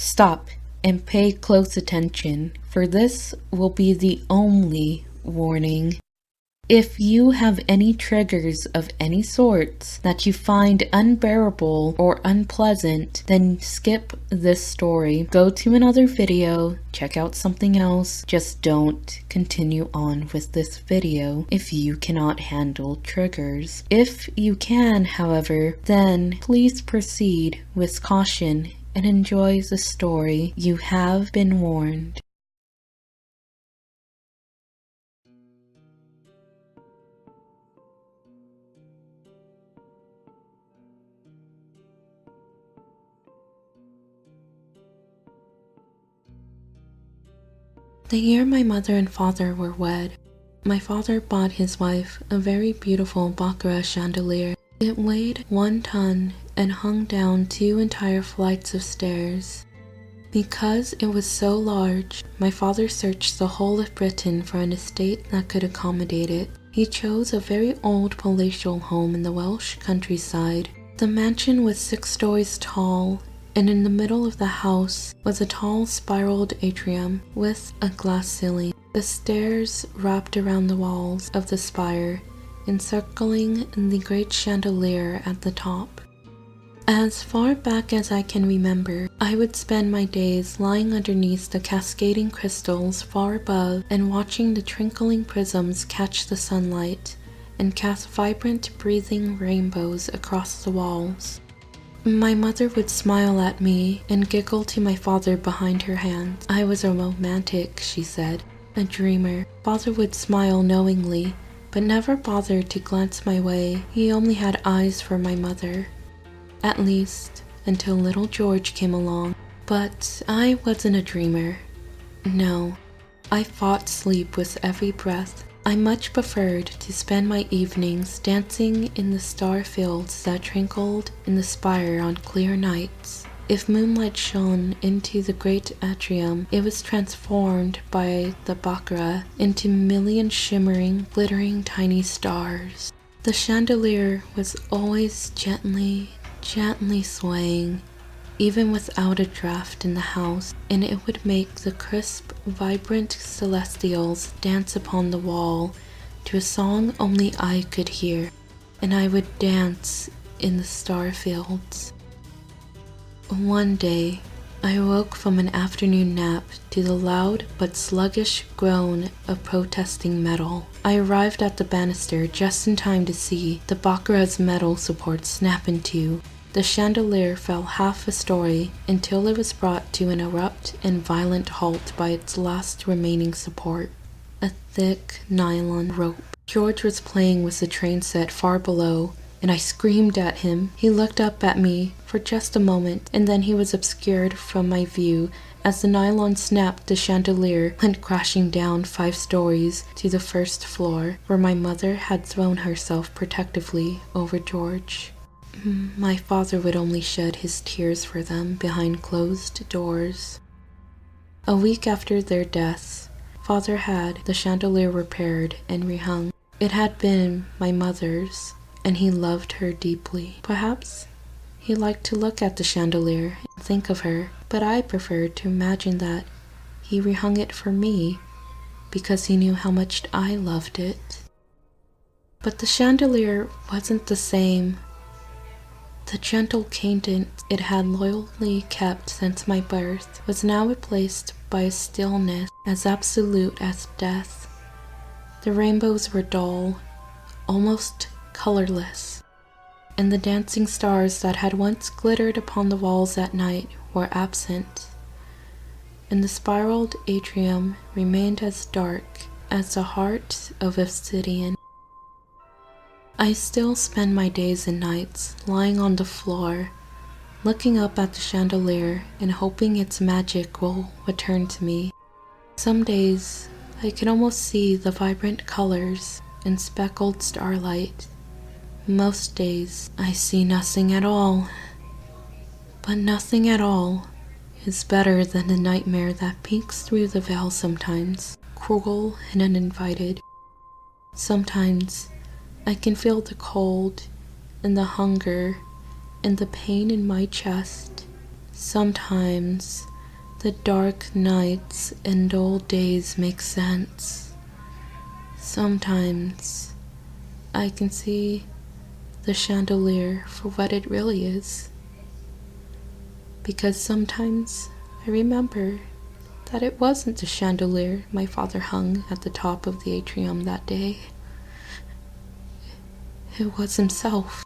Stop and pay close attention, for this will be the only warning. If you have any triggers of any sorts that you find unbearable or unpleasant, then skip this story. Go to another video, check out something else. Just don't continue on with this video if you cannot handle triggers. If you can, however, then please proceed with caution and enjoy the story. You have been warned. The year my mother and father were wed, my father bought his wife a very beautiful baccarat chandelier. It weighed 1 ton and hung down 2 entire flights of stairs. Because it was so large, my father searched the whole of Britain for an estate that could accommodate it. He chose a very old palatial home in the Welsh countryside. The mansion was 6 stories tall, and in the middle of the house was a tall spiraled atrium with a glass ceiling. The stairs wrapped around the walls of the spire, encircling the great chandelier at the top. As far back as I can remember, I would spend my days lying underneath the cascading crystals far above and watching the twinkling prisms catch the sunlight and cast vibrant, breathing rainbows across the walls. My mother would smile at me and giggle to my father behind her hands. I was a romantic, she said, a dreamer. Father would smile knowingly, but never bothered to glance my way. He only had eyes for my mother. At least, until little George came along. But I wasn't a dreamer. No, I fought sleep with every breath. I much preferred to spend my evenings dancing in the star fields that twinkled in the spire on clear nights. If moonlight shone into the great atrium, it was transformed by the baccarat into 1,000,000 shimmering, glittering tiny stars. The chandelier was always gently swaying, even without a draft in the house, and it would make the crisp, vibrant celestials dance upon the wall to a song only I could hear, and I would dance in the star fields. One day, I awoke from an afternoon nap to the loud but sluggish groan of protesting metal. I arrived at the banister just in time to see the baccarat's metal support snap in two. The chandelier fell half a story until it was brought to an abrupt and violent halt by its last remaining support, a thick nylon rope. George was playing with the train set far below, and I screamed at him. He looked up at me for just a moment, and then he was obscured from my view as the nylon snapped. The chandelier went crashing down 5 stories to the first floor, where my mother had thrown herself protectively over George. My father would only shed his tears for them behind closed doors. A week after their deaths, father had the chandelier repaired and rehung. It had been my mother's, and he loved her deeply. Perhaps he liked to look at the chandelier and think of her, but I preferred to imagine that he rehung it for me because he knew how much I loved it. But the chandelier wasn't the same. The gentle cadence it had loyally kept since my birth was now replaced by a stillness as absolute as death. The rainbows were dull, almost colorless, and the dancing stars that had once glittered upon the walls at night were absent, and the spiraled atrium remained as dark as the heart of obsidian. I still spend my days and nights lying on the floor, looking up at the chandelier and hoping its magic will return to me. Some days, I can almost see the vibrant colors and speckled starlight. Most days, I see nothing at all. But nothing at all is better than the nightmare that peeks through the veil sometimes, cruel and uninvited. Sometimes, I can feel the cold and the hunger and the pain in my chest Sometimes the dark nights and dull days make sense. Sometimes I can see the chandelier for what it really is. Because sometimes I remember that it wasn't the chandelier my father hung at the top of the atrium that day. It was himself.